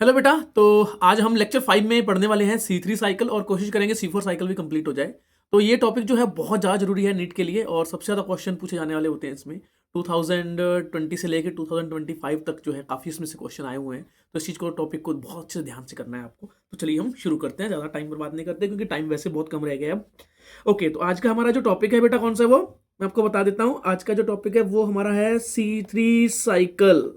Hello बेटा। तो आज हम लेक्चर 5 में पढ़ने वाले हैं C3 साइकिल और कोशिश करेंगे C4 साइकिल भी कंप्लीट हो जाए। तो ये टॉपिक जो है बहुत ज़्यादा जरूरी है नीट के लिए और सबसे ज़्यादा क्वेश्चन पूछे जाने वाले होते हैं इसमें। 2020 से लेकर 2025 तक जो है काफ़ी इसमें से क्वेश्चन आए हुए हैं। तो इस चीज़ को टॉपिक को बहुत अच्छे से ध्यान से करना है आपको। तो चलिए हम शुरू करते हैं, ज़्यादा टाइम बर्बाद नहीं करते क्योंकि टाइम वैसे बहुत कम रह गया है अब। ओके, तो आज का हमारा जो टॉपिक है बेटा कौन सा है वो मैं आपको बता देता हूँ। आज का जो टॉपिक है वो हमारा है C3 साइकिल।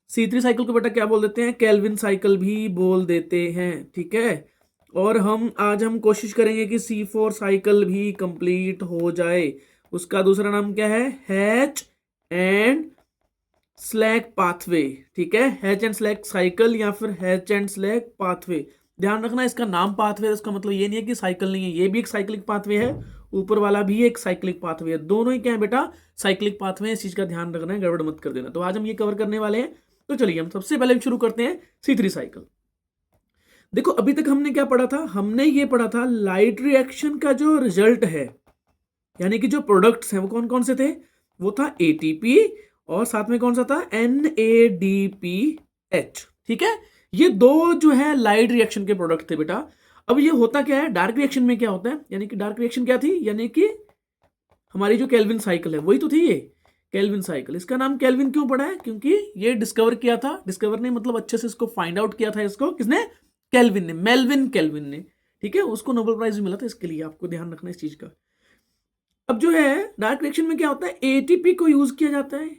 C3 साइकिल को बेटा क्या बोल देते हैं? केल्विन साइकिल भी बोल देते हैं, ठीक है। और आज हम कोशिश करेंगे कि C4 साइकिल भी कंप्लीट हो जाए। उसका दूसरा नाम क्या है? हैच एंड स्लैक पाथवे, ठीक है। हैच एंड स्लैक साइकिल या फिर हैच एंड स्लैक पाथवे। ध्यान रखना इसका नाम पाथवे है, इसका मतलब ये नहीं है कि साइकिल नहीं है, ये भी एक साइक्लिक पाथवे है, ऊपर वाला भी एक साइक्लिक पाथवे है, दोनों ही क्या है बेटा? साइक्लिक पाथवे है। इस चीज का ध्यान रखना है, गड़बड़ मत कर देना। तो आज हम ये कवर करने वाले हैं। तो चलिए हम सबसे पहले शुरू करते हैं C3 साइकिल। देखो अभी तक हमने क्या पढ़ा था? हमने ये पढ़ा था लाइट रिएक्शन का जो रिजल्ट है, यानी कि जो प्रोडक्ट्स हैं वो कौन कौन से थे? वो था ATP और साथ में कौन सा था? NADPH, ठीक है। ये दो जो है लाइट रिएक्शन के प्रोडक्ट थे बेटा। अब ये होता क्या है डार्क रिएक्शन में? क्या होता है, यानी कि डार्क रिएक्शन क्या थी? यानी कि हमारी जो केल्विन साइकिल है वही तो थी ये केल्विन साइकिल। इसका नाम केल्विन क्यों पड़ा है? क्योंकि ये डिस्कवर किया था, डिस्कवर ने मतलब अच्छे से इसको फाइंड आउट किया था। इसको किसने? केल्विन ने, मेल्विन केल्विन ने, ठीक है। उसको नोबेल प्राइज भी मिला था इसके लिए, आपको ध्यान रखना इस चीज का। अब जो है डार्क रिएक्शन में क्या होता है? ATP को यूज किया जाता है,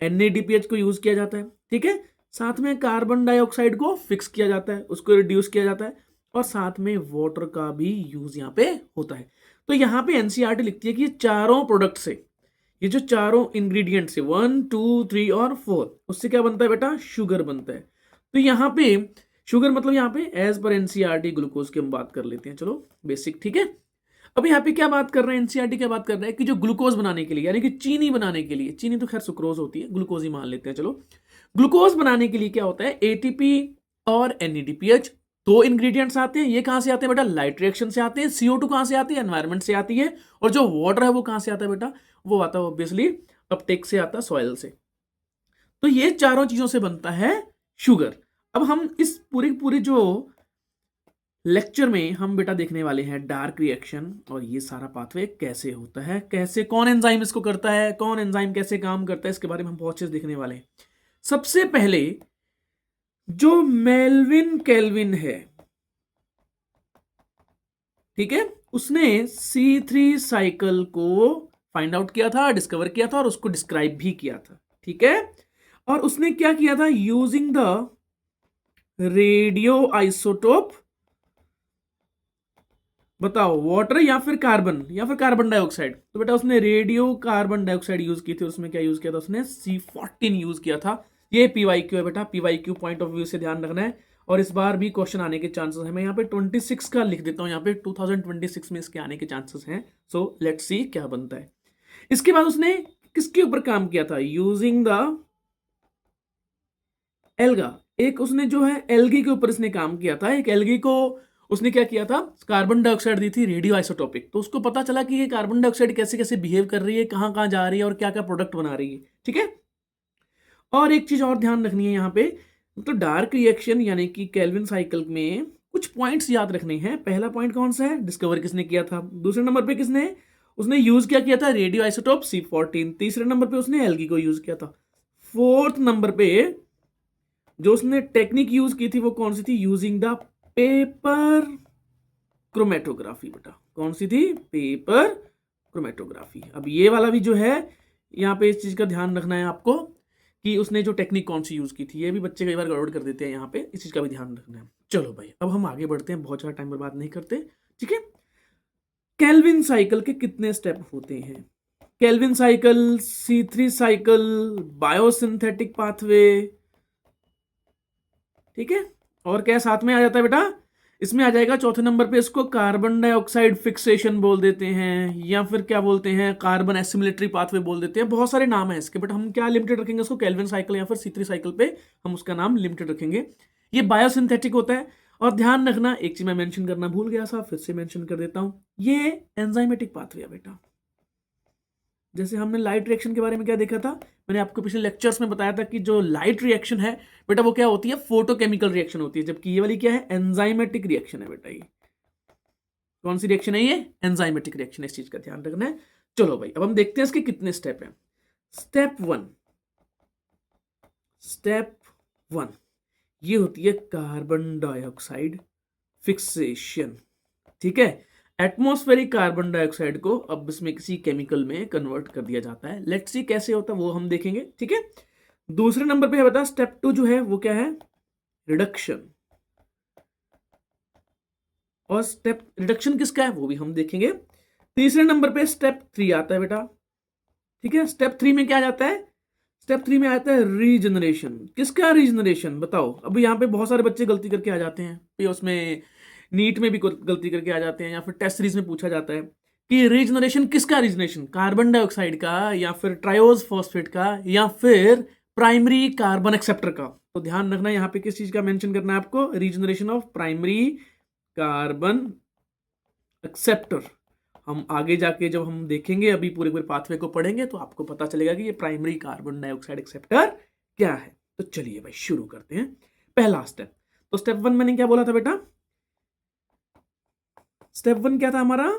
NADPH को यूज किया जाता है, ठीक है। साथ में कार्बन डाइऑक्साइड को फिक्स किया जाता है, उसको रिड्यूस किया जाता है, और साथ में वाटर का भी यूज यहाँ पे होता है। तो यहाँ पे NCERT लिखती है कि ये चारों प्रोडक्ट से, ये जो चारों इंग्रेडिएंट से 1 2 3 और 4, उससे क्या बनता है बेटा? शुगर बनता है। तो यहाँ पे शुगर मतलब यहाँ पे एज पर NCERT ग्लूकोज की हम बात कर लेते हैं, चलो बेसिक, ठीक है। अब यहाँ पे क्या बात कर रहे हैं? NCERT क्या बात कर रहा है कि जो ग्लूकोज बनाने के लिए, यानी कि चीनी बनाने के लिए, चीनी तो खैर सुक्रोज होती है, ग्लूकोज ही मान लेते हैं चलो। ग्लूकोज बनाने के लिए क्या होता है? ATP और NADPH दो इंग्रेडिएंट्स आते हैं। ये कहां से आते हैं बेटा? लाइट रिएक्शन से आते हैं। CO2 कहां से आती है? एनवायरमेंट से आती है। और जो वाटर है वो कहां से आता है बेटा? वो आता है ऑब्वियसली अपटेक से आता है, सॉइल से। तो ये चारों चीजों से बनता है शुगर। अब हम इस पूरी पूरी जो लेक्चर में हम बेटा देखने वाले हैं डार्क रिएक्शन, और ये सारा पाथवे कैसे होता है, कैसे कौन एंजाइम इसको करता है, कौन एंजाइम कैसे काम करता है, इसके बारे में हम बहुत चीज देखने वाले हैं। सबसे पहले जो मेल्विन केल्विन है, ठीक है, उसने C3 साइकिल को फाइंड आउट किया था, डिस्कवर किया था और उसको डिस्क्राइब भी किया था, ठीक है। और उसने क्या किया था? यूजिंग द रेडियो आइसोटोप, बताओ वाटर या फिर कार्बन या फिर कार्बन डाइऑक्साइड। तो बेटा उसने रेडियो कार्बन डाइऑक्साइड यूज की थी। उसमें क्या यूज किया था? उसने C14 यूज किया था। ये PYQ है बेटा, PYQ पॉइंट ऑफ व्यू से ध्यान रखना है। और इस बार भी क्वेश्चन आने के चांसेस है। मैं यहाँ पे 26 का लिख देता हूँ, यहाँ पे 2026 में इसके आने के चांसेस हैं। सो लेट्स सी क्या बनता है। इसके बाद उसने किसके ऊपर काम किया था? Using the alga. एक उसने जो है एल्गी के ऊपर इसने काम किया था। एक एल्गी को उसने क्या किया था? कार्बन डाइऑक्साइड दी थी रेडियो आइसोटोपिक। तो उसको पता चला कि ये कार्बन डाइऑक्साइड कैसे कैसे बिहेव कर रही है, कहाँ कहाँ जा रही है और क्या क्या प्रोडक्ट बना रही है, ठीक है। और एक चीज और ध्यान रखनी है यहाँ पे, तो डार्क रिएक्शन यानी कि केल्विन साइकिल में कुछ पॉइंट्स याद रखने हैं। पहला पॉइंट कौन सा है? डिस्कवर किसने किया था। दूसरे नंबर पे किसने उसने यूज क्या किया था? Radio isotope C14। तीसरे नंबर पे उसने एल्गी को यूज किया था। फोर्थ नंबर पे जो उसने टेक्निक यूज की थी वो कौन सी थी? Using the paper chromatography. बेटा कौन सी थी? Paper chromatography. अब ये वाला भी जो है यहाँ पे इस चीज का ध्यान रखना है आपको कि उसने जो टेक्निक कौन सी यूज की थी। ये भी बच्चे कई बार गड़बड़ कर देते हैं, यहाँ पे इस चीज का भी ध्यान रखना है। चलो भाई अब हम आगे बढ़ते हैं, बहुत ज्यादा टाइम बर्बाद नहीं करते, ठीक है। केल्विन साइकिल के कितने स्टेप होते हैं? Calvin cycle, C3 cycle, biosynthetic pathway, ठीक है। और क्या साथ में आ जाता है बेटा? इसमें आ जाएगा चौथे नंबर पे, इसको कार्बन डाइऑक्साइड फिक्सेशन बोल देते हैं, या फिर क्या बोलते हैं? कार्बन एसिमिलेटरी पाथवे बोल देते हैं। बहुत सारे नाम है इसके, बट हम क्या लिमिटेड रखेंगे उसको? केल्विन साइकिल या फिर C3 साइकिल पे हम उसका नाम लिमिटेड रखेंगे। ये बायोसिंथेटिक होता है। और ध्यान रखना एक चीज मैं मेंशन करना भूल गया था, फिर से मेंशन कर देता हूं, ये एंजाइमेटिक पाथवे है बेटा। जैसे हमने लाइट रिएक्शन के बारे में क्या देखा था, मैंने आपको पिछले लेक्चर्स में बताया था कि जो लाइट रिएक्शन है बेटा वो क्या होती है, फोटोकेमिकल रिएक्शन होती है, जबकि ये वाली क्या है, एंजाइमेटिक रिएक्शन है बेटा। ये कौन सी रिएक्शन है, ये एंजाइमेटिक रिएक्शन है, इस चीज का ध्यान रखना है। चलो भाई अब हम देखते हैं इसके कितने स्टेप हैं। स्टेप वन ये होती है कार्बन डाइऑक्साइड फिक्सेशन। ठीक है, एटमॉस्फेरिक कार्बन डाइऑक्साइड को अब इसमें किसी केमिकल में कन्वर्ट कर दिया जाता है। लेट्स सी कैसे होता है वो हम देखेंगे। ठीक है, दूसरे नंबर पे है बता स्टेप टू जो है वो क्या है, रिडक्शन। और स्टेप रिडक्शन किसका है वो भी हम देखेंगे। तीसरे नंबर पे स्टेप थ्री आता है बेटा। ठीक है, स्टेप थ्री में क्या आ जाता है, स्टेप थ्री में आता है रीजनरेशन। किसका रीजनरेशन बताओ। अब यहाँ पे बहुत सारे बच्चे गलती करके आ जाते हैं, फिर उसमें नीट में भी गलती करके आ जाते हैं, या फिर टेस्ट सीरीज में पूछा जाता है कि रीजनरेशन किसका, रीजनरेशन कार्बन डाइऑक्साइड का, या फिर ट्रायोज फॉस्फेट का, या फिर प्राइमरी कार्बन एक्सेप्टर का। तो ध्यान रखना यहाँ पे किस चीज का मेंशन करना है आपको, regeneration of primary carbon acceptor. हम आगे जाके जब हम देखेंगे अभी पूरे पूरे पाथवे को पढ़ेंगे तो आपको पता चलेगा कि ये प्राइमरी कार्बन डाइऑक्साइड एक्सेप्टर क्या है। तो चलिए भाई शुरू करते हैं पहला स्टेप। तो स्टेप वन मैंने क्या बोला था बेटा, स्टेप वन क्या था हमारा,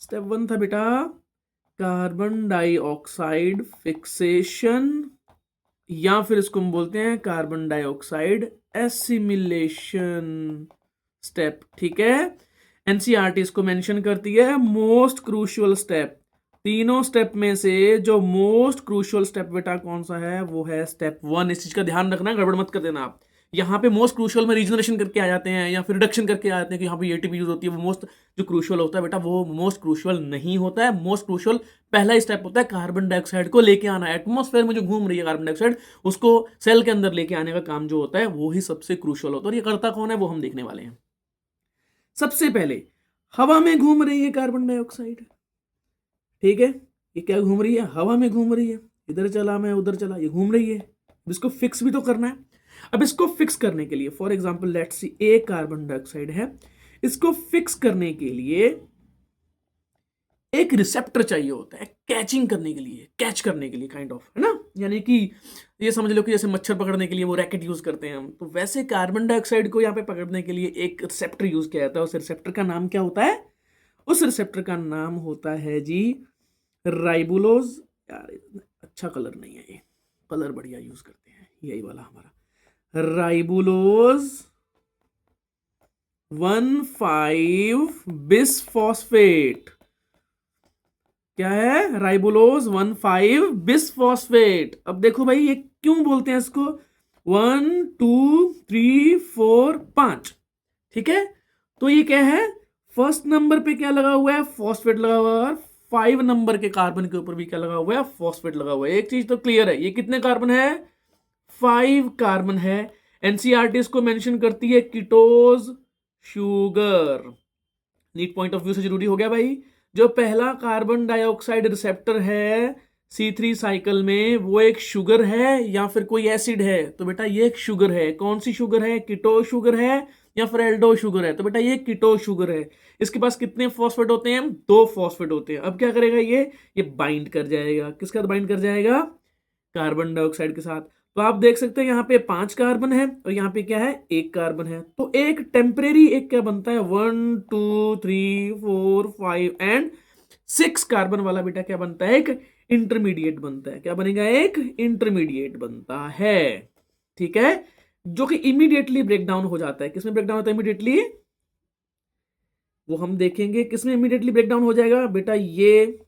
स्टेप वन था बेटा कार्बन डाइऑक्साइड फिक्सेशन, या फिर इसको हम बोलते हैं कार्बन डाइऑक्साइड एसिमिलेशन स्टेप। ठीक है, एनसीईआरटी इसको मेंशन करती है मोस्ट क्रूशियल स्टेप। तीनों स्टेप में से जो मोस्ट क्रूशियल स्टेप बेटा कौन सा है, वो है स्टेप वन। इस चीज का ध्यान रखना, गड़बड़ मत कर देना आप। यहाँ पे मोस्ट क्रूशियल में रीजनरेशन करके आ जाते हैं या फिर रिडक्शन करके आ जाते हैं कि यहाँ पे एटीपी यूज होती है, वो मोस्ट जो क्रूशियल होता है बेटा वो मोस्ट क्रूशियल नहीं होता है। मोस्ट क्रूशियल पहला ही स्टेप होता है कार्बन डाइऑक्साइड को लेके आना। एटमॉस्फेयर में जो घूम रही है कार्बन डाइऑक्साइड उसको सेल के अंदर लेके आने का काम जो होता है वो ही सबसे क्रूशियल होता है। और ये करता कौन है वो हम देखने वाले हैं। सबसे पहले हवा में घूम रही है कार्बन डाइऑक्साइड। ठीक है, ये क्या घूम रही है, हवा में घूम रही है, इधर चला मैं उधर चला, ये घूम रही है। इसको फिक्स भी तो करना है। अब इसको फिक्स करने के लिए फॉर एग्जांपल लेट्स सी एक कार्बन डाइऑक्साइड है, इसको फिक्स करने के लिए एक रिसेप्टर चाहिए होता है, कैचिंग करने के लिए, कैच करने के लिए काइंड ऑफ, है ना। यानी कि ये समझ लो कि जैसे मच्छर पकड़ने के लिए वो रैकेट यूज करते हैं हम, तो वैसे कार्बन डाइऑक्साइड को यहाँ पे पकड़ने के लिए एक रिसेप्टर यूज किया जाता है। उस रिसेप्टर का नाम क्या होता है, उस रिसेप्टर का नाम होता है जी राइबुलोज। यार अच्छा कलर नहीं है, ये कलर बढ़िया यूज करते हैं, यही वाला हमारा राइबुलोज 1,5 बिसफॉस्फेट। क्या है, राइबुलोज 1,5 बिसफॉस्फेट। अब देखो भाई ये क्यों बोलते हैं इसको 1 2 3 4 5। ठीक है, तो ये क्या है, फर्स्ट नंबर पे क्या लगा हुआ है, फॉस्फेट लगा हुआ है, 5 नंबर के कार्बन के ऊपर भी क्या लगा हुआ है, फॉस्फेट लगा हुआ है। एक चीज तो क्लियर है, ये कितने कार्बन है, 5 कार्बन है। एनसीईआरटी इसको मेंशन करती है ketose sugar. NEET point of view से जरूरी हो गया भाई। जो पहला कार्बन डाइऑक्साइड रिसेप्टर है C3 साइकिल में वो एक शुगर है या फिर कोई एसिड है, तो बेटा ये एक शुगर है। कौन सी शुगर है, कीटो शुगर है या फिर एल्डो शुगर है, तो बेटा ये कीटो शुगर है। इसके पास कितने फॉस्फेट होते हैं, 2 फॉस्फेट होते हैं। अब क्या करेगा ये बाइंड कर जाएगा, किसका बाइंड कर जाएगा, कार्बन डाइऑक्साइड के साथ। तो आप देख सकते हैं यहाँ पे 5 कार्बन है और यहाँ पे क्या है, 1 कार्बन है। तो एक टेम्परेरी एक क्या बनता है, 1 2 3 4 5 एंड 6 कार्बन वाला बेटा क्या बनता है, एक इंटरमीडिएट बनता है। क्या बनेगा, एक इंटरमीडिएट बनता है। ठीक है, जो कि इमीडिएटली ब्रेक डाउन हो जाता है। किसमें ब्रेक डाउन होता है इमीडिएटली, वो हम देखेंगे किसमें इमीडिएटली ब्रेक डाउन हो जाएगा बेटा, ये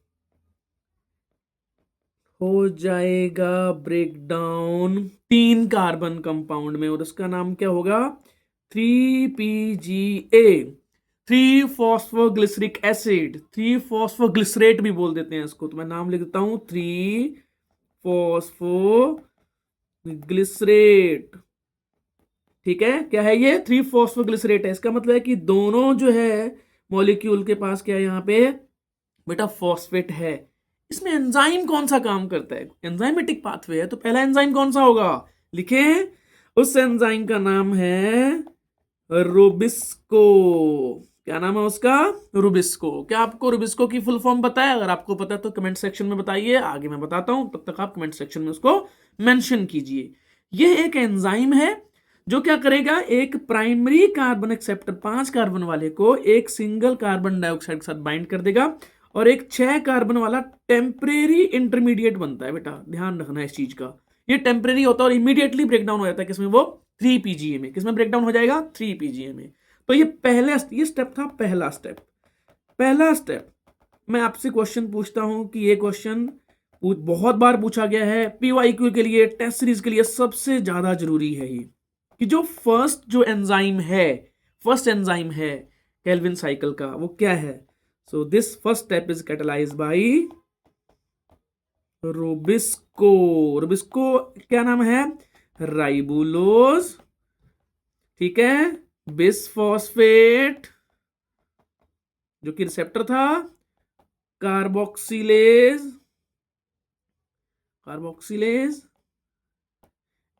हो जाएगा ब्रेक डाउन 3 कार्बन कंपाउंड में, और इसका नाम क्या होगा, 3PGA, 3 फॉस्फोग्लिसरिक एसिड, 3 फॉस्फोग्लिसरेट भी बोल देते हैं इसको। तो मैं नाम लिख देता हूं 3 फॉस्फोग्लिसरेट। ठीक है, क्या है ये, 3 फॉस्फोग्लिसरेट है। इसका मतलब है कि दोनों जो है मॉलिक्यूल के पास क्या है यहाँ पे बेटा, फॉस्फेट है। इसमें एंजाइम कौन सा काम करता है, एंजाइमेटिक पाथवे है, तो पहला एंजाइम कौन सा होगा, लिखे, उस एंजाइम का नाम है रोबिस्को। क्या नाम है उसका? रुबिस्को। क्या आपको रुबिस्को की फुल फॉर्म पता है? अगर आपको पता है तो कमेंट सेक्शन में बताइए, आगे मैं बताता हूं, तब तक आप कमेंट सेक्शन में उसको मेंशन कीजिए। यह एक एंजाइम है जो क्या करेगा, एक प्राइमरी कार्बन एक्सेप्टर 5 कार्बन वाले को एक सिंगल कार्बन डाइऑक्साइड के साथ बाइंड कर देगा और एक 6 कार्बन वाला टेम्परेरी इंटरमीडिएट बनता है। बेटा ध्यान रखना है इस चीज का, ये टेम्परेरी होता है और इमीडिएटली ब्रेक डाउन हो जाता है किसमें? वो 3 पीजीए में। किसमें ब्रेक डाउन हो जाएगा? 3 पीजीए में। तो ये स्टेप था पहला स्टेप। मैं आपसे क्वेश्चन पूछता हूं कि ये क्वेश्चन बहुत बार पूछा गया है पीवाईक्यू के लिए, टेस्ट सीरीज के लिए सबसे ज्यादा जरूरी है ये, कि जो फर्स्ट एंजाइम है केल्विन साइकिल का, वो क्या है? So this first step is catalysed by rubisco. क्या नाम है? राइबुलोज, ठीक है, बिसफॉस्फेट जो कि रिसेप्टर था, कार्बोक्सिलेज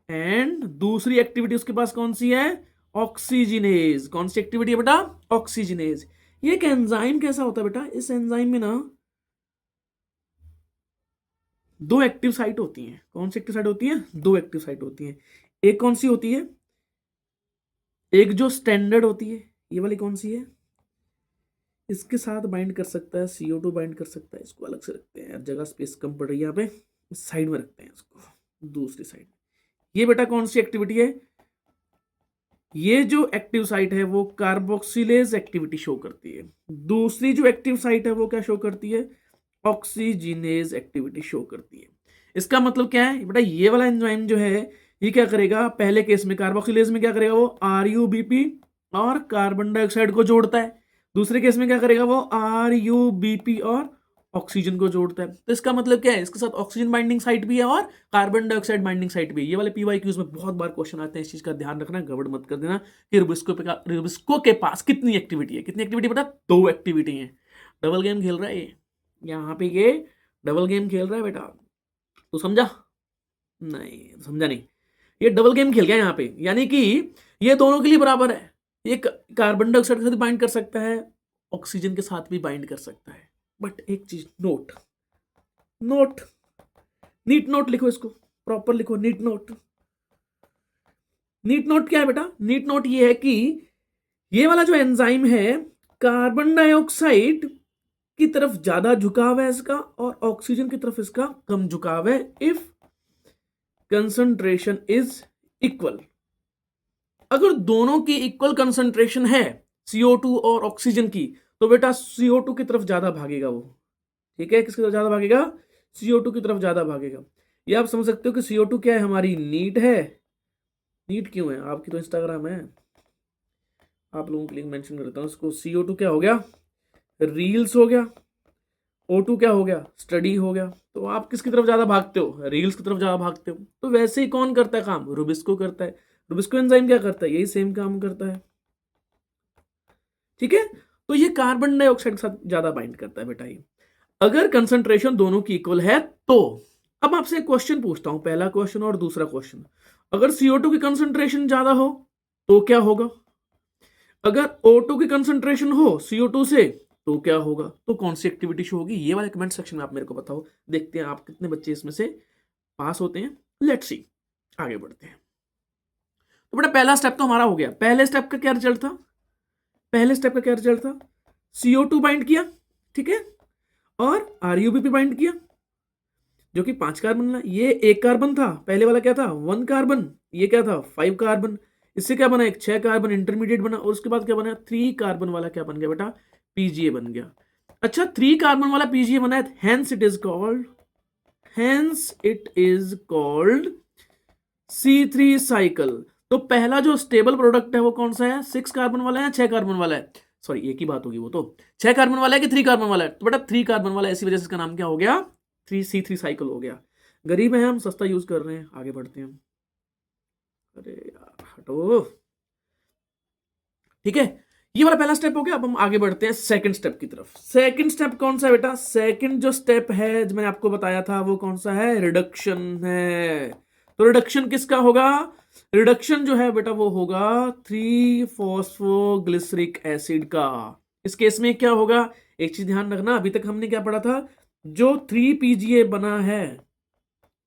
एंड दूसरी एक्टिविटी उसके पास कौन सी है? ऑक्सीजनेज। कौन सी एक्टिविटी है बेटा? ऑक्सीजनेज। ये एक एंजाइम कैसा होता है बेटा? इस एंजाइम में ना 2 एक्टिव साइट होती हैं। कौन सी एक्टिव साइट होती है? 2 एक्टिव साइट होती हैं। एक कौन सी होती है? एक जो स्टैंडर्ड होती है, ये वाली कौन सी है? इसके साथ बाइंड कर सकता है, CO2 बाइंड कर सकता है। इसको अलग से रखते हैं, जगह स्पेस कम पड़ रही है यहाँ पे, इस साइड में रखते हैं इसको, दूसरी साइड। ये बेटा कौन सी एक्टिविटी है? ये जो एक्टिव साइट है वो कार्बोक्सिलेज एक्टिविटी शो करती है। दूसरी जो एक्टिव साइट है वो क्या शो करती है? ऑक्सीजिनेज एक्टिविटी शो करती है। इसका मतलब क्या है बेटा? ये वाला एंजाइम जो है ये क्या करेगा? पहले केस में कार्बोक्सिलेज में क्या करेगा? वो RuBp और कार्बन डाइऑक्साइड को जोड़ता है। दूसरे केस में क्या करेगा? वो RuBp और ऑक्सीजन को जोड़ता है। तो इसका मतलब क्या है? इसके साथ ऑक्सीजन बाइंडिंग साइट भी है और कार्बन डाइऑक्साइड बाइंडिंग साइट भी है। ये वाले पीवाईक्यूज में बहुत बार क्वेश्चन आते हैं, इस चीज का ध्यान रखना, गड़बड़ मत कर देना कि रुबिस्को के पास कितनी एक्टिविटी है। कितनी एक्टिविटी बेटा? 2 एक्टिविटी है। डबल गेम खेल रहा है ये, यहाँ पे ये डबल गेम खेल रहा है बेटा। तो समझा? नहीं समझा नहीं, ये डबल गेम खेल गया यहाँ पे, यानी कि ये दोनों के लिए बराबर है। ये कार्बन डाइऑक्साइड के साथ बाइंड कर सकता है, ऑक्सीजन के साथ भी बाइंड कर सकता है। बट एक चीज नीट नोट लिखो, इसको प्रॉपर लिखो। नीट नोट क्या है बेटा? नीट नोट ये है कि ये वाला जो एंजाइम है, कार्बन डाइऑक्साइड की तरफ ज्यादा झुकाव है इसका और ऑक्सीजन की तरफ इसका कम झुकाव है। इफ कंसंट्रेशन इज इक्वल, अगर दोनों की इक्वल कंसंट्रेशन है CO2 और ऑक्सीजन की, तो बेटा CO2 की तरफ ज्यादा भागेगा वो। ठीक है, किसकी तरफ ज्यादा भागेगा? CO2 की तरफ ज्यादा भागेगा। ये आप समझ सकते हो कि CO2 क्या है? हमारी नीड है। नीड क्यों है? आपकी तो इंस्टाग्राम है, आप लोगों के लिए मेंशन करता हूं इसको। CO2 क्या हो गया? रील्स हो गया। O2 क्या हो गया? स्टडी हो गया। तो आप किसकी तरफ ज्यादा भागते हो? रील्स की तरफ ज्यादा भागते हो। तो वैसे ही कौन करता है काम? रुबिस्को करता है। रुबिस्को एंजाइम क्या करता है? यही सेम काम करता है। ठीक है, तो ये कार्बन डाइऑक्साइड के साथ ज्यादा बाइंड करता है बेटा ये, अगर कंसंट्रेशन दोनों की इक्वल है तो। अब आपसे एक क्वेश्चन पूछता हूं, पहला क्वेश्चन और दूसरा क्वेश्चन। अगर CO2 की कंसंट्रेशन ज्यादा हो तो क्या होगा? अगर O2 की कंसंट्रेशन हो CO2 से तो क्या होगा? तो कौन सी एक्टिविटी शो होगी? ये वाले कमेंट सेक्शन में आप मेरे को बताओ। देखते हैं आप कितने बच्चे इसमें से पास होते हैं। लेट्स सी, आगे बढ़ते हैं। तो बेटा पहला स्टेप तो हमारा हो गया। पहले स्टेप का क्या रिजल्ट था? CO2 बाइंड किया, ठीक है, और RuBp बाइंड किया, जो कि 5 कार्बन था। ये 1 कार्बन था, पहले वाला क्या था? 1 कार्बन। ये क्या था? 5 कार्बन। इससे क्या बना? एक 6 कार्बन इंटरमीडिएट बना, और उसके बाद क्या बना? 3 कार्बन वाला क्या बन गया बेटा? PGA बन गया। अच्छा, 3 कार्बन वाला PGA बना है, hence it is called C3 cycle. तो पहला जो स्टेबल प्रोडक्ट है वो कौन सा है? 6 कार्बन वाला है या 6 कार्बन वाला है? सॉरी, एक ही बात होगी, वो तो 6 कार्बन वाला है कि 3 कार्बन वाला है? तो बेटा 3 कार्बन वाला है, इसी वजह से इसका नाम क्या हो गया? C3 साइकिल हो गया। गरीब है हम, सस्ता यूज कर रहे हैं। आगे बढ़ते हैं। अरे यार हटो। ठीक है, ये वाला पहला स्टेप हो गया। अब हम आगे बढ़ते हैं सेकंड स्टेप की तरफ। सेकंड स्टेप कौन सा है बेटा? सेकंड जो स्टेप है जो मैंने आपको बताया था वो कौन सा है? रिडक्शन है। तो रिडक्शन किसका होगा? रिडक्शन जो है बेटा वो होगा 3-फॉस्फोग्लिसरिक एसिड का। इस केस में क्या होगा? एक चीज ध्यान रखना, अभी तक हमने क्या पढ़ा था? जो 3 PGA बना है,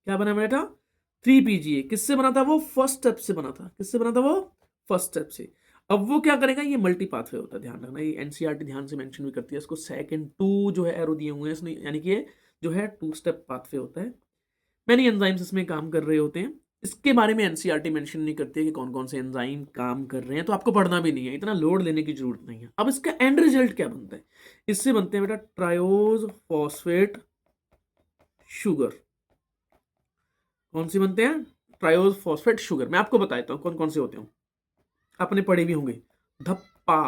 क्या बना बेटा? 3 PGA किससे बना था? वो फर्स्ट स्टेप से बना था। किससे बना था वो? फर्स्ट स्टेप से। अब वो क्या करेगा? ये मल्टी पाथवे होता है, ध्यान रखना, ये एनसीईआरटी ध्यान से मेंशन भी करती है इसको। सेकंड 2 जो है एरो दिए हुए हैं इसमें, यानी कि ये जो है 2 स्टेप पाथवे होता है। मैनी एंजाइम्स इसमें काम कर रहे होते हैं। इसके बारे में एनसीईआरटी मेंशन नहीं करती है कि कौन कौन से एंजाइम काम कर रहे हैं, तो आपको पढ़ना भी नहीं है, इतना लोड लेने की जरूरत नहीं है। अब इसका एंड रिजल्ट क्या बनता है? इससे बनते हैं बेटा ट्रायोज फॉस्फेट शुगर। कौन सी बनते हैं? Triose phosphate sugar. मैं आपको बता देता हूँ कौन कौन से होते हैं, आपने पढ़े भी होंगे। धप्पा।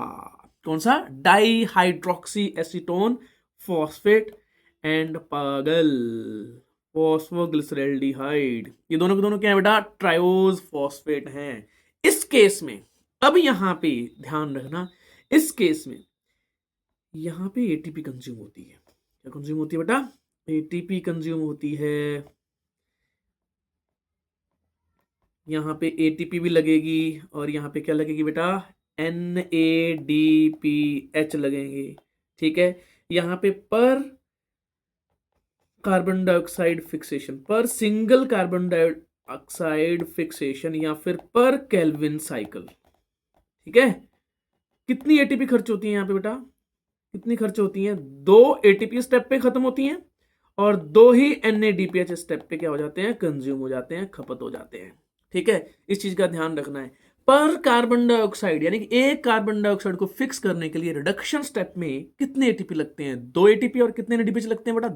कौन सा? Di hydroxy acetone phosphate and पागल फॉस्फोग्लिसरैल्डिहाइड। ये दोनों के दोनों क्या है बेटा? ट्रायोज फॉस्फेट हैं। इस केस में अब यहां पे ध्यान रखना, इस केस में यहां पे एटीपी कंज्यूम होती है। क्या कंज्यूम होती है बेटा? एटीपी कंज्यूम होती है। यहाँ पे एटीपी भी लगेगी और यहाँ पे क्या लगेगी बेटा? NADPH लगेंगे। ठीक है, यहाँ पे पर कार्बन डाइऑक्साइड फिक्सेशन, पर सिंगल कार्बन डाइऑक्साइड फिक्सेशन, या फिर पर केल्विन साइकिल। ठीक है, कितनी एटीपी खर्च होती है यहाँ पे बेटा? कितनी खर्च होती है? 2 एटीपी स्टेप पे खत्म होती हैं और 2 ही NADPH स्टेप पे क्या हो जाते हैं? कंज्यूम हो जाते हैं, खपत हो जाते हैं। ठीक है, इस चीज का ध्यान रखना है। पर कार्बन डाइऑक्साइड, यानी कि एक कार्बन डाइऑक्साइड को फिक्स करने के लिए रिडक्शन स्टेप में कितने एटीपी लगते हैं? 2 एटीपी। और कितने NADPH लगते हैं बेटा?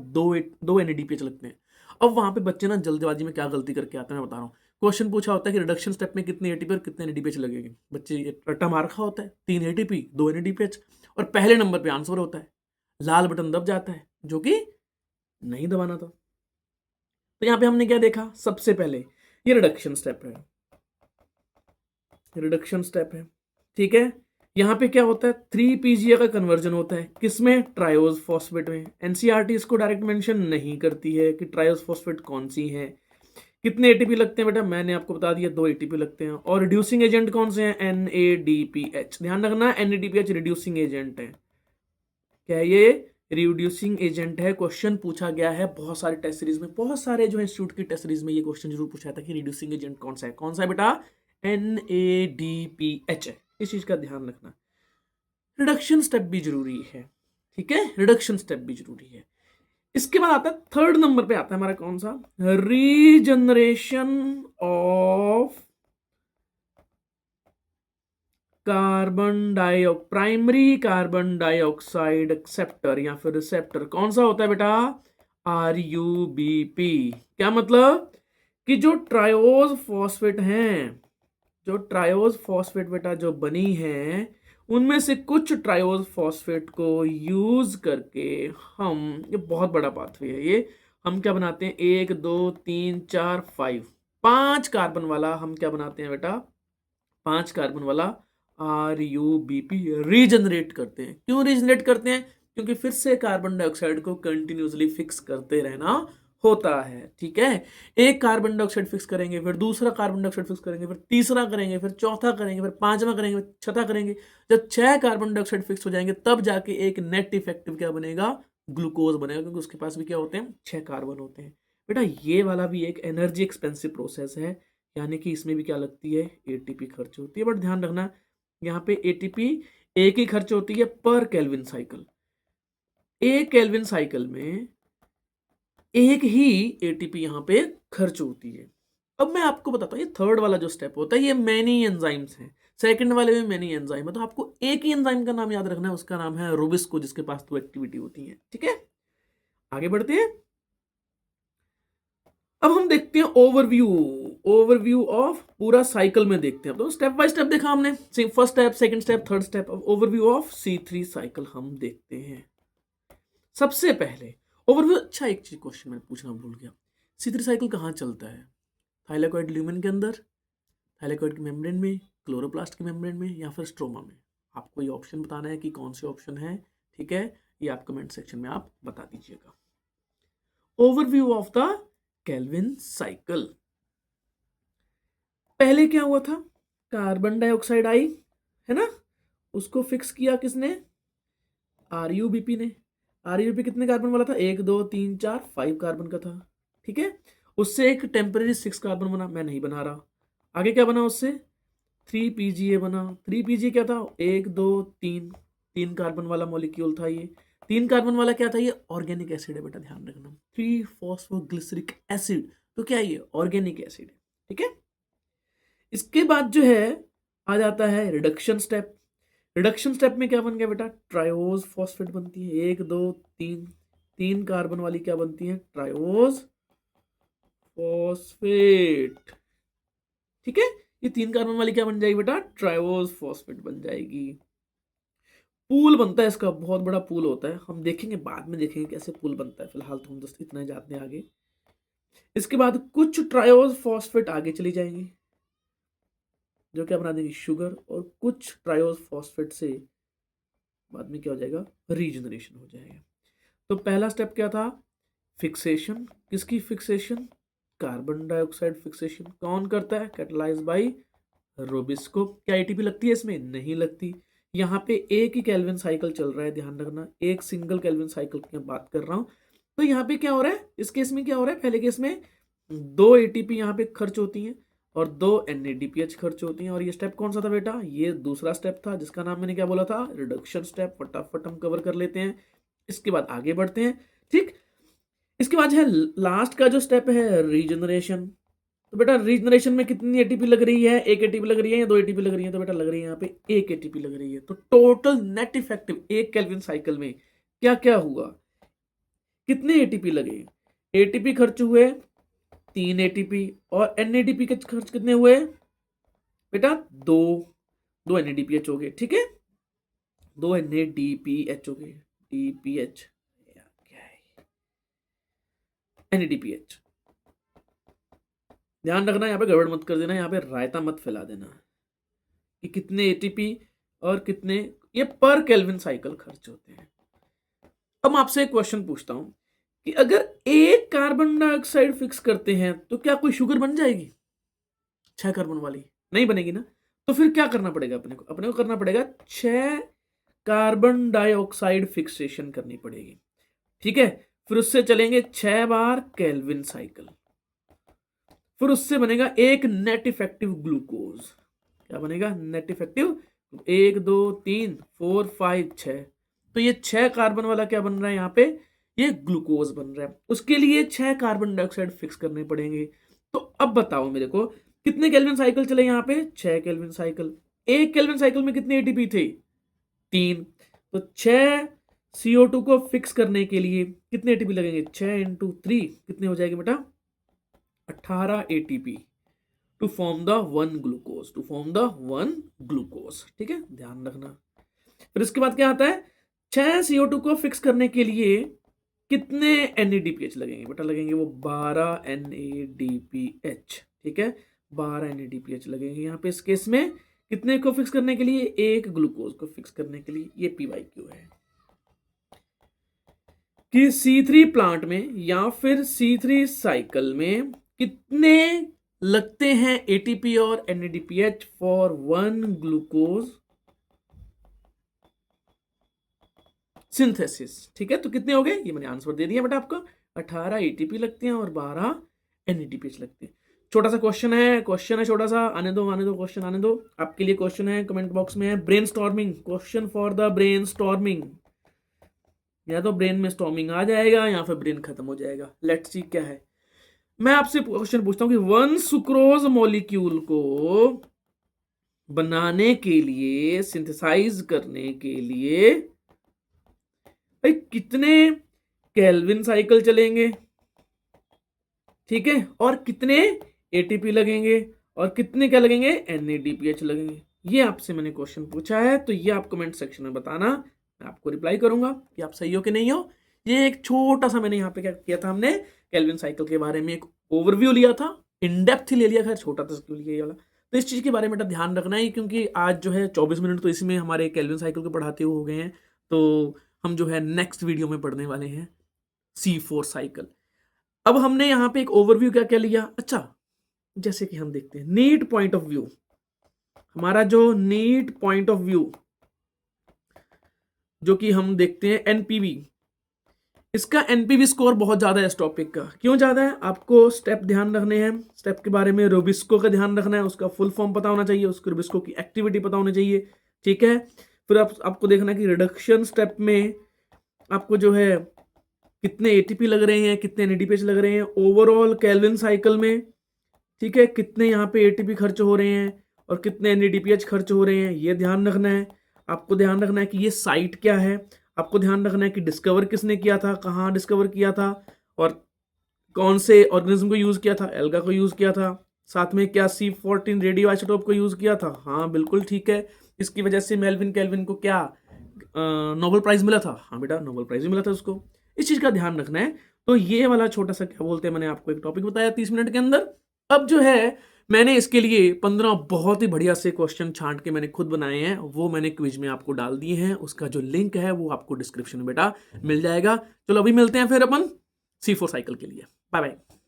2 NADPH लगते हैं। अब वहां पे बच्चे ना जल्दबाजी में क्या गलती करके आते हैं मैं बता रहा हूँ। क्वेश्चन पूछा होता है कि रिडक्शन स्टेप में कितने एटीपी और कितने NADPH लगेंगे, बच्चे रट्टा मार रखा होता है, 3 एटीपी 2 NADPH, और पहले नंबर पे आंसर होता है, लाल बटन दब जाता है, जो कि नहीं दबाना था। तो यहां पे हमने क्या देखा? सबसे पहले ये रिडक्शन स्टेप है, रिडक्शन स्टेप है। ठीक है, यहां पे क्या होता है? 3 PGA का कन्वर्जन होता है, किसमें? ट्रायोज फॉस्फेट में। एनसीईआरटी इसको डायरेक्ट मेंशन नहीं करती है कि ट्रायोज फॉस्फेट कौन सी है। कितने एटीपी लगते हैं बेटा? मैंने आपको बता दिया, 2 एटीपी लगते हैं। और रिड्यूसिंग एजेंट कौन से हैं? NADPH। ध्यान रखना, NADPH रिड्यूसिंग एजेंट है। क्या है ये? रिड्यूसिंग एजेंट है। क्वेश्चन पूछा गया है बहुत सारे टेस्ट सीरीज में, बहुत सारे जो इंस्टीट्यूट की टेस्ट सीरीज में ये क्वेश्चन जरूर पूछा था कि रिड्यूसिंग एजेंट कौन सा है? कौन सा है बेटा? NADPH है। इस चीज का ध्यान रखना। रिडक्शन स्टेप भी जरूरी है। ठीक है, रिडक्शन स्टेप भी जरूरी है। इसके बाद आता है थर्ड नंबर पे आता है हमारा कौन सा? Regeneration of primary carbon dioxide acceptor या फिर रिसेप्टर। कौन सा होता है बेटा? RUBP। क्या मतलब? कि जो ट्रायोज फॉस्फेट हैं, जो ट्रायोज फॉस्फेट बेटा जो बनी है, उनमें से कुछ ट्रायोज फॉस्फेट को यूज करके हम, ये बहुत बड़ा पाथवे है ये, हम क्या बनाते हैं? 1 2 3 4 5 कार्बन वाला हम क्या बनाते हैं बेटा? 5 कार्बन वाला RUBP रीजनरेट करते हैं। क्यों रीजनरेट करते हैं? क्योंकि फिर से कार्बन डाइऑक्साइड को कंटिन्यूसली फिक्स करते रहना होता है। ठीक है, एक कार्बन डाइऑक्साइड फिक्स करेंगे, फिर दूसरा कार्बन डाइऑक्साइड फिक्स करेंगे, फिर तीसरा करेंगे, फिर चौथा करेंगे, फिर पांचवा करेंगे, फिर छठा करेंगे। जब 6 कार्बन डाइऑक्साइड फिक्स हो जाएंगे तब जाके एक नेट इफेक्टिव क्या बनेगा? ग्लूकोज बनेगा, क्योंकि उसके पास भी क्या होते हैं? 6 कार्बन होते हैं। बेटा ये वाला भी एक एनर्जी एक्सपेंसिव प्रोसेस है, यानी कि इसमें भी क्या लगती है? एटीपी खर्च होती है। बट ध्यान रखना, यहाँ पे एटीपी एक ही खर्च होती है पर केल्विन साइकिल। एक केल्विन साइकिल में एक ही एटीपी यहाँ पे खर्च होती है। अब मैं आपको बताता हूँ, ये थर्ड वाला जो स्टेप होता है ये मैनी एंजाइम्स हैं, सेकंड वाले में मैनी एंजाइम है। तो आपको एक ही एंजाइम का नाम याद रखना है, उसका नाम है रुबिस्को, जिसके पास 2 एक्टिविटी होती है। ठीक है, आगे बढ़ते हैं। अब हम देखते हैं ओवरव्यू, ओवरव्यू ऑफ पूरा साइकिल में देखते हैं। तो स्टेप बाय स्टेप देखा हमने, first step, second step, third step. अब ओवरव्यू ऑफ C3 साइकिल हम देखते हैं। सबसे पहले ओवरव्यू, अच्छा एक चीज क्वेश्चन मैं पूछना भूल गया, C3 साइकिल कहाँ चलता है? थाइलाकोइड ल्यूमेन के अंदर, थाइलाकोइड की मेम्ब्रेन में, क्लोरोप्लास्ट की मेम्ब्रेन में, या फिर स्ट्रोमा में? आपको ये ऑप्शन बताना है कि कौन से ऑप्शन है। ठीक है, ये आप कमेंट सेक्शन में आप बता दीजिएगा। Overview of the Calvin cycle. पहले क्या हुआ था, कार्बन डाइऑक्साइड आई, है ना, उसको फिक्स किया किसने, आरयूबीपी ने। आरयूबीपी कितने कार्बन वाला था, 1 2 3 4 5 कार्बन का था, ठीक है। उससे एक टेम्परेरी 6 कार्बन बना, मैं नहीं बना रहा। आगे क्या बना उससे, 3 PGA बना। 3 PGA क्या था, 1 2 3, 3 कार्बन वाला मॉलिक्यूल था ये। 3 कार्बन वाला क्या था, ये ऑर्गेनिक एसिड है बेटा, ध्यान रखना, 3 फॉस्फोग्लिसरिक एसिड। तो क्या है ये, ऑर्गेनिक एसिड है, ठीक है। इसके बाद जो है आ जाता है रिडक्शन स्टेप। रिडक्शन स्टेप में क्या बन गया बेटा, ट्रायोज फॉस्फेट बनती है, 1 2 3, 3 कार्बन वाली क्या बनती है, ट्रायोज फॉस्फेट, ठीक है। ये 3 कार्बन वाली क्या बन जाएगी बेटा, ट्रायोज फॉस्फेट बन जाएगी। पूल बनता है इसका, बहुत बड़ा पूल होता है, हम देखेंगे बाद में, देखेंगे कैसे पूल बनता है, फिलहाल तो हम दोस्त इतना जाते हैं आगे। इसके बाद कुछ ट्रायोज फॉस्फेट आगे चली जाएंगी, जो क्या बना देंगी, शुगर, और कुछ ट्रायोज फॉस्फेट से बाद में क्या हो जाएगा, रीजनरेशन हो जाएगा। तो पहला स्टेप क्या था, फिक्सेशन। किसकी फिक्सेशन, कार्बन डाइऑक्साइड फिक्सेशन। कौन करता है, कैटलाइज बाय रोबिस्को। क्या एटीपी लगती है इसमें, नहीं लगती। यहाँ पे एक ही केल्विन साइकिल चल रहा है, ध्यान रखना, एक सिंगल केल्विन साइकिल की बात कर रहा हूँ। तो यहाँ पे क्या हो रहा है, इस केस में क्या हो रहा है, पहले केस में 2 एटीपी यहाँ पे खर्च होती हैं और 2 NADPH खर्च होती हैं। और ये स्टेप कौन सा था बेटा, ये दूसरा स्टेप था, जिसका नाम मैंने क्या बोला था, रिडक्शन स्टेप। फटाफट हम कवर कर लेते हैं, इसके बाद आगे बढ़ते हैं, ठीक। इसके बाद है लास्ट का जो स्टेप है, रीजनरेशन। तो बेटा रीजनरेशन में कितनी एटीपी लग रही है, 1 एटीपी लग रही है या 2 एटीपी लग रही है, तो बेटा लग रही है यहाँ पे 1 एटीपी लग रही है। तो टोटल नेट इफेक्टिव एक केल्विन साइकिल में क्या क्या हुआ, कितने एटीपी लगे, एटीपी खर्च हुए 3 एटीपी, और NADP के खर्च कितने हुए बेटा, 2 NADPH हो गए, ठीक है, 2 NADPH हो गए, DPH क्या है, NADPH। ध्यान रखना, यहाँ पे गड़बड़ मत कर देना, यहाँ पे रायता मत फैला देना कि कितने एटीपी और कितने, ये पर केल्विन साइकिल खर्च होते हैं। अब मैं आपसे एक क्वेश्चन पूछता हूं कि अगर एक कार्बन डाइऑक्साइड फिक्स करते हैं तो क्या कोई शुगर बन जाएगी, 6 कार्बन वाली, नहीं बनेगी ना। तो फिर क्या करना पड़ेगा, अपने को करना पड़ेगा 6 कार्बन डाइऑक्साइड फिक्सेशन करनी पड़ेगी, ठीक है। फिर उससे चलेंगे 6 बार केल्विन साइकिल, फिर उससे बनेगा एक नेट इफेक्टिव ग्लूकोज। क्या बनेगा, नेट इफेक्टिव, 1 2 3 4 5 6। तो ये 6 कार्बन वाला क्या बन रहा है यहाँ पे, ये ग्लूकोज बन रहा है। उसके लिए 6 कार्बन डाइऑक्साइड फिक्स करने पड़ेंगे। तो अब बताओ मेरे को, कितने केल्विन साइकिल चले यहाँ पे, 6 केल्विन साइकिल। एक केल्विन साइकिल में कितने एटीपी थे, 3। तो 6 CO2 को फिक्स करने के लिए कितने एटीपी लगेंगे, 6 × 3 कितने हो जाएंगे बेटा, 18 ATP to form the 1 glucose, to form the 1 glucose, ठीक है, ध्यान रखना। फिर इसके बाद क्या आता है, 6 CO2 को फिक्स करने के लिए कितने NADPH लगेंगे बेटा, लगेंगे वो 12 NADPH, ठीक है, 12 NADPH लगेंगे यहाँ पे। इस केस में कितने को फिक्स करने के लिए, एक ग्लूकोज को फिक्स करने के लिए। ये PYQ है कि C3 प्लांट में या फिर C3 साइकिल में कितने लगते हैं ATP और NADPH फॉर 1 ग्लूकोज सिंथेसिस, ठीक है। तो कितने हो गए, ये मैंने आंसर दे दिया बेटा आपको, 18 ATP लगते हैं और 12 NADPH लगते हैं। छोटा सा क्वेश्चन है छोटा सा, आने दो क्वेश्चन आने दो, आपके लिए क्वेश्चन है, कमेंट बॉक्स में है, brain storming, question for the brain storming. या तो ब्रेन में स्टॉर्मिंग आ जाएगा या फिर ब्रेन खत्म हो जाएगा। लेट्स सी क्या है। मैं आपसे क्वेश्चन पूछता हूं कि 1 सुक्रोज मॉलिक्यूल को बनाने के लिए, सिंथेसाइज करने के लिए भाई कितने केल्विन साइकिल चलेंगे, ठीक है, और कितने एटीपी लगेंगे और कितने क्या लगेंगे, NADPH लगेंगे। ये आपसे मैंने क्वेश्चन पूछा है, तो ये आप कमेंट सेक्शन में बताना, मैं आपको रिप्लाई करूंगा कि आप सही हो कि नहीं हो। ये एक छोटा सा मैंने यहाँ पे क्या किया था, हमने केल्विन साइकिल के बारे में एक ओवरव्यू लिया था, इन डेप्थ ले लिया, खैर छोटा था क्यों लिया ये वाला। तो इस चीज़ के बारे में ध्यान रखना है, क्योंकि आज जो है 24 मिनट तो इसमें हमारे केल्विन साइकिल को पढ़ाते हुए हो गए हैं। तो हम जो है नेक्स्ट वीडियो में पढ़ने वाले हैं C4 साइकिल। अब हमने यहाँ पे एक ओवरव्यू क्या क्या लिया, अच्छा जैसे कि हम देखते हैं नीट पॉइंट ऑफ व्यू, हमारा जो नीट पॉइंट ऑफ व्यू जो कि हम देखते हैं एनपीवी, इसका एनपीवी स्कोर बहुत ज़्यादा है इस टॉपिक का। क्यों ज़्यादा है? आपको स्टेप ध्यान रखने हैं, स्टेप के बारे में रोबिस्को का ध्यान रखना है, उसका फुल फॉर्म पता होना चाहिए, उसके रोबिस्को की एक्टिविटी पता होनी चाहिए, ठीक है। फिर आपको देखना है कि रिडक्शन स्टेप में आपको जो है कितने एटीपी लग रहे हैं, कितने एनएडीपीएच लग रहे हैं, ओवरऑल केल्विन साइकिल में, ठीक है, कितने यहाँ पे एटीपी खर्च हो रहे हैं और कितने एनएडीपीएच खर्च हो रहे हैं, ये ध्यान रखना है। आपको ध्यान रखना है कि ये साइट क्या है, आपको ध्यान रखना है कि डिस्कवर किसने किया था, कहाँ डिस्कवर किया था और कौन से ऑर्गेनिज्म को यूज़ किया था, एल्गा को यूज़ किया था, साथ में क्या C14 रेडियो आइसोटोप को यूज़ किया था। हाँ बिल्कुल ठीक है, इसकी वजह से मेल्विन केल्विन को क्या नोबेल प्राइज़ मिला था। हाँ बेटा नोबेल प्राइज़ भी मिला था उसको, इस चीज़ का ध्यान रखना है। तो ये वाला छोटा सा क्या बोलते हैं, मैंने आपको एक टॉपिक बताया 30 मिनट के अंदर। अब जो है मैंने इसके लिए 15 बहुत ही बढ़िया से क्वेश्चन छांट के मैंने खुद बनाए हैं, वो मैंने क्विज में आपको डाल दिए हैं, उसका जो लिंक है वो आपको डिस्क्रिप्शन में बेटा मिल जाएगा। चलो अभी मिलते हैं फिर अपन C4 साइकिल के लिए। Bye bye.